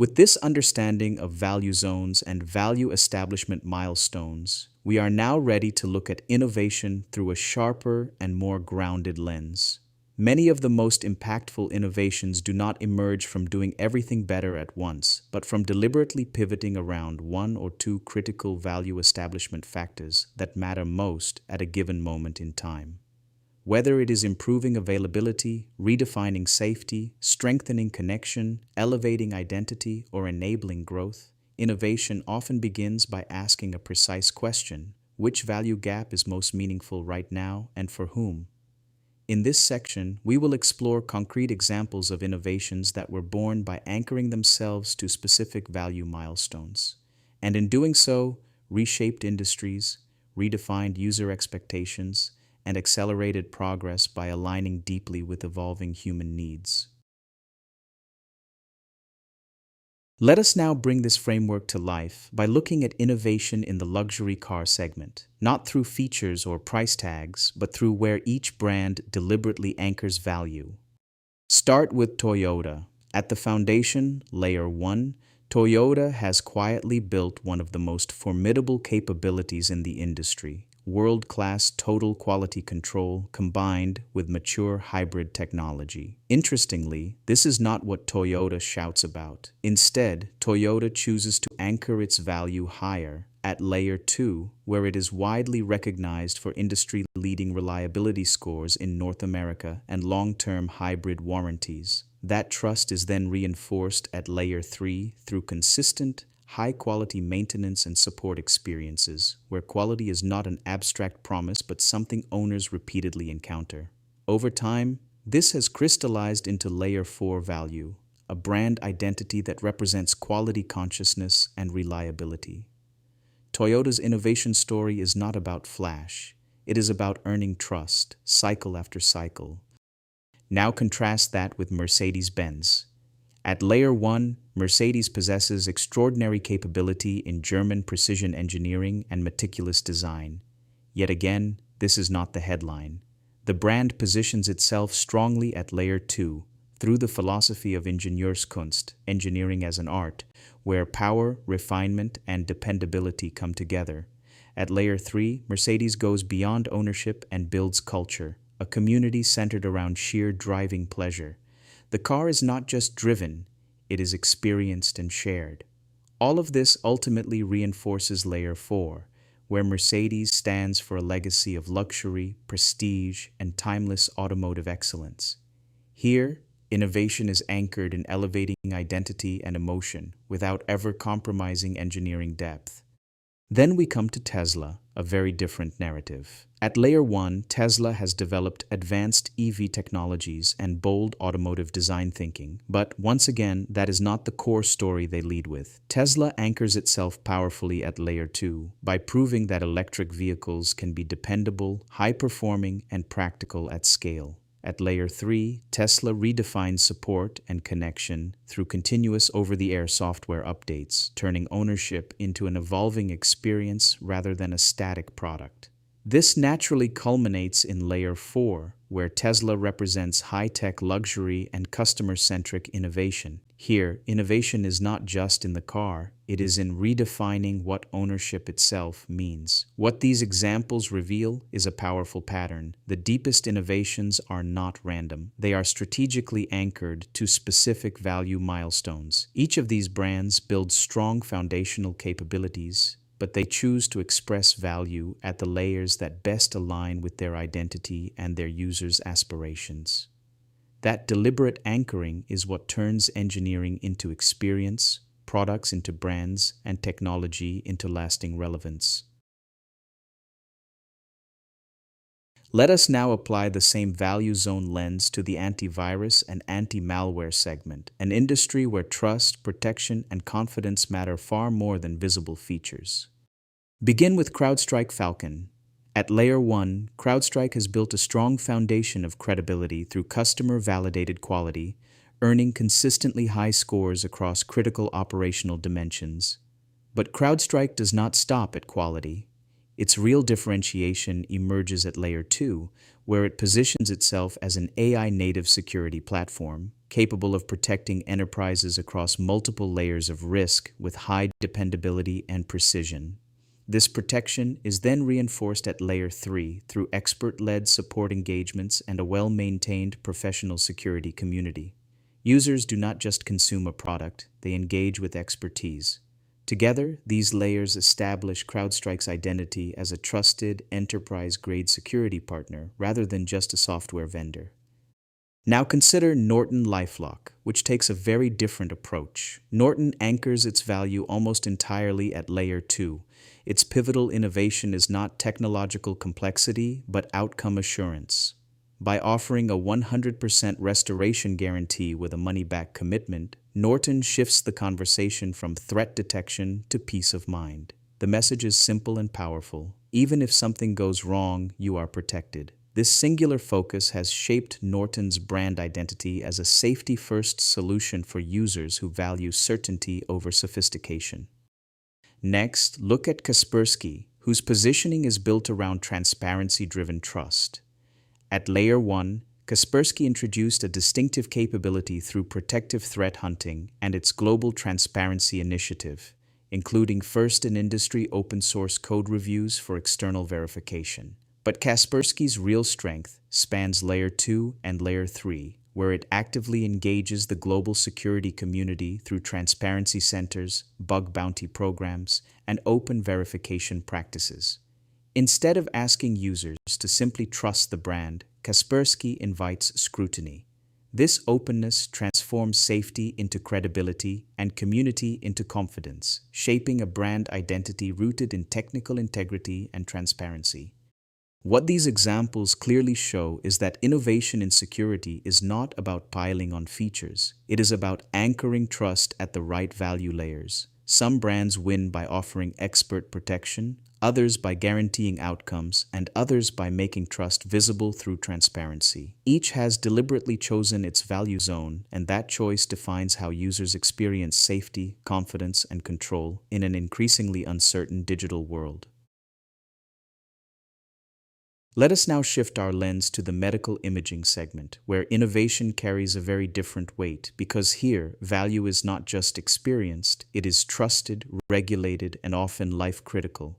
With this understanding of value zones and value establishment milestones, we are now ready to look at innovation through a sharper and more grounded lens. Many of the most impactful innovations do not emerge from doing everything better at once, but from deliberately pivoting around one or two critical value establishment factors that matter most at a given moment in time. Whether it is improving availability, redefining safety, strengthening connection, elevating identity, or enabling growth, innovation often begins by asking a precise question: which value gap is most meaningful right now and for whom? In this section, we will explore concrete examples of innovations that were born by anchoring themselves to specific value milestones, and in doing so, reshaped industries, redefined user expectations, and accelerated progress by aligning deeply with evolving human needs. Let us now bring this framework to life by looking at innovation in the luxury car segment, not through features or price tags, but through where each brand deliberately anchors value. Start with Toyota. At the foundation, Layer 1, Toyota has quietly built one of the most formidable capabilities in the industry: world-class total quality control combined with mature hybrid technology. Interestingly, this is not what Toyota shouts about. Instead, Toyota chooses to anchor its value higher, at Layer 2, where it is widely recognized for industry-leading reliability scores in North America and long-term hybrid warranties. That trust is then reinforced at Layer 3 through consistent, high-quality maintenance and support experiences, where quality is not an abstract promise but something owners repeatedly encounter. Over time, this has crystallized into Layer 4 value, a brand identity that represents quality consciousness and reliability. Toyota's innovation story is not about flash. It is about earning trust, cycle after cycle. Now contrast that with Mercedes-Benz. At Layer 1, Mercedes possesses extraordinary capability in German precision engineering and meticulous design. Yet again, this is not the headline. The brand positions itself strongly at Layer 2 through the philosophy of Ingenieurskunst, engineering as an art, where power, refinement, and dependability come together. At Layer 3, Mercedes goes beyond ownership and builds culture, a community centered around sheer driving pleasure. The car is not just driven, it is experienced and shared. All of this ultimately reinforces Layer 4, where Mercedes stands for a legacy of luxury, prestige, and timeless automotive excellence. Here, innovation is anchored in elevating identity and emotion without ever compromising engineering depth. Then we come to Tesla, a very different narrative. At Layer 1, Tesla has developed advanced EV technologies and bold automotive design thinking, but once again, that is not the core story they lead with. Tesla anchors itself powerfully at Layer 2 by proving that electric vehicles can be dependable, high-performing, and practical at scale. At Layer 3, Tesla redefines support and connection through continuous over-the-air software updates, turning ownership into an evolving experience rather than a static product. This naturally culminates in Layer 4, where Tesla represents high-tech luxury and customer-centric innovation. Here, innovation is not just in the car, it is in redefining what ownership itself means. What these examples reveal is a powerful pattern. The deepest innovations are not random. They are strategically anchored to specific value milestones. Each of these brands builds strong foundational capabilities, but they choose to express value at the layers that best align with their identity and their users' aspirations. That deliberate anchoring is what turns engineering into experience, products into brands, and technology into lasting relevance. Let us now apply the same value zone lens to the antivirus and anti-malware segment, an industry where trust, protection, and confidence matter far more than visible features. Begin with CrowdStrike Falcon. At Layer 1, CrowdStrike has built a strong foundation of credibility through customer-validated quality, earning consistently high scores across critical operational dimensions. But CrowdStrike does not stop at quality. Its real differentiation emerges at Layer 2, where it positions itself as an AI-native security platform, capable of protecting enterprises across multiple layers of risk with high dependability and precision. This protection is then reinforced at Layer 3 through expert-led support engagements and a well-maintained professional security community. Users do not just consume a product, they engage with expertise. Together, these layers establish CrowdStrike's identity as a trusted, enterprise-grade security partner rather than just a software vendor. Now consider Norton-LifeLock, which takes a very different approach. Norton anchors its value almost entirely at Layer 2. Its pivotal innovation is not technological complexity, but outcome assurance. By offering a 100% restoration guarantee with a money-back commitment, Norton shifts the conversation from threat detection to peace of mind. The message is simple and powerful. Even if something goes wrong, you are protected. This singular focus has shaped Norton's brand identity as a safety-first solution for users who value certainty over sophistication. Next, look at Kaspersky, whose positioning is built around transparency-driven trust. At Layer 1, Kaspersky introduced a distinctive capability through protective threat hunting and its global transparency initiative, including first-in-industry open-source code reviews for external verification. But Kaspersky's real strength spans Layer 2 and Layer 3, where it actively engages the global security community through transparency centers, bug bounty programs, and open verification practices. Instead of asking users to simply trust the brand, Kaspersky invites scrutiny. This openness transforms safety into credibility and community into confidence, shaping a brand identity rooted in technical integrity and transparency. What these examples clearly show is that innovation in security is not about piling on features. It is about anchoring trust at the right value layers. Some brands win by offering expert protection, others by guaranteeing outcomes, and others by making trust visible through transparency. Each has deliberately chosen its value zone, and that choice defines how users experience safety, confidence, and control in an increasingly uncertain digital world. Let us now shift our lens to the medical imaging segment, where innovation carries a very different weight, because here, value is not just experienced, it is trusted, regulated, and often life-critical.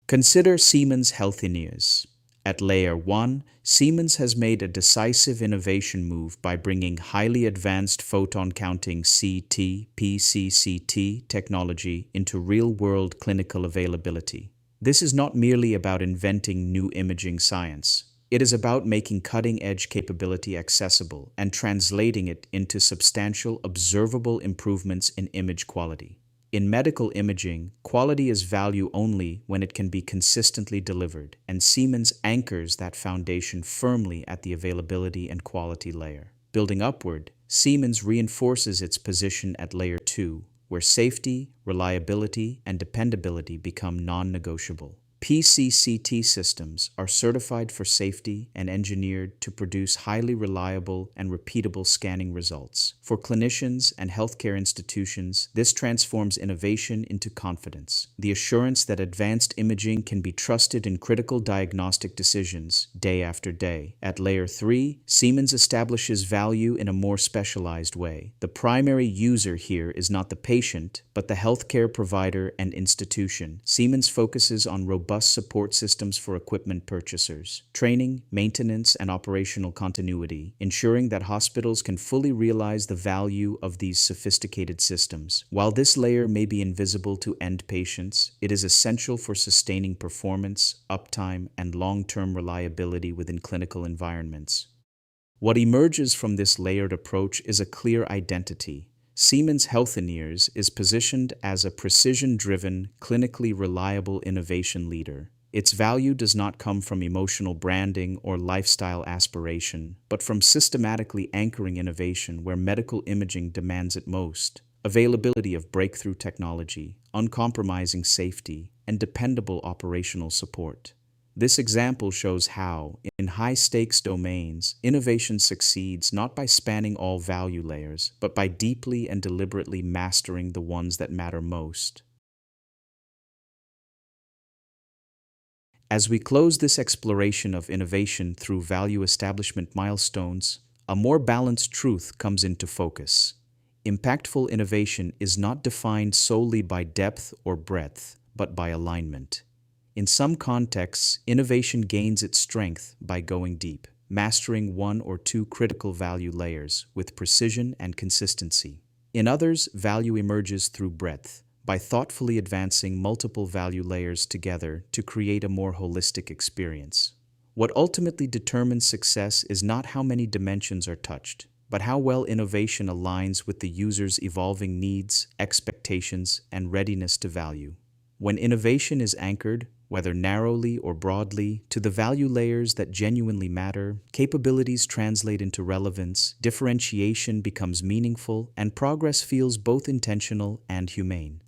Consider Siemens Healthineers. At Layer 1, Siemens has made a decisive innovation move by bringing highly advanced photon-counting CT, PCCT technology into real-world clinical availability. This is not merely about inventing new imaging science. It is about making cutting-edge capability accessible and translating it into substantial, observable improvements in image quality. In medical imaging, quality is value only when it can be consistently delivered, and Siemens anchors that foundation firmly at the availability and quality layer. Building upward, Siemens reinforces its position at Layer 2, where safety, reliability, and dependability become non-negotiable. PCCT systems are certified for safety and engineered to produce highly reliable and repeatable scanning results. For clinicians and healthcare institutions, this transforms innovation into confidence, the assurance that advanced imaging can be trusted in critical diagnostic decisions day after day. At Layer 3, Siemens establishes value in a more specialized way. The primary user here is not the patient, but the healthcare provider and institution. Siemens focuses on robust support systems for equipment purchasers, training, maintenance, and operational continuity, ensuring that hospitals can fully realize the value of these sophisticated systems. While this layer may be invisible to end patients, it is essential for sustaining performance, uptime, and long-term reliability within clinical environments. What emerges from this layered approach is a clear identity. Siemens Healthineers is positioned as a precision-driven, clinically reliable innovation leader. Its value does not come from emotional branding or lifestyle aspiration, but from systematically anchoring innovation where medical imaging demands it most. Availability of breakthrough technology, uncompromising safety, and dependable operational support. This example shows how, in high-stakes domains, innovation succeeds not by spanning all value layers, but by deeply and deliberately mastering the ones that matter most. As we close this exploration of innovation through value establishment milestones, a more balanced truth comes into focus. Impactful innovation is not defined solely by depth or breadth, but by alignment. In some contexts, innovation gains its strength by going deep, mastering one or two critical value layers with precision and consistency. In others, value emerges through breadth, by thoughtfully advancing multiple value layers together to create a more holistic experience. What ultimately determines success is not how many dimensions are touched, but how well innovation aligns with the user's evolving needs, expectations, and readiness to value. When innovation is anchored, whether narrowly or broadly, to the value layers that genuinely matter, capabilities translate into relevance, differentiation becomes meaningful, and progress feels both intentional and humane.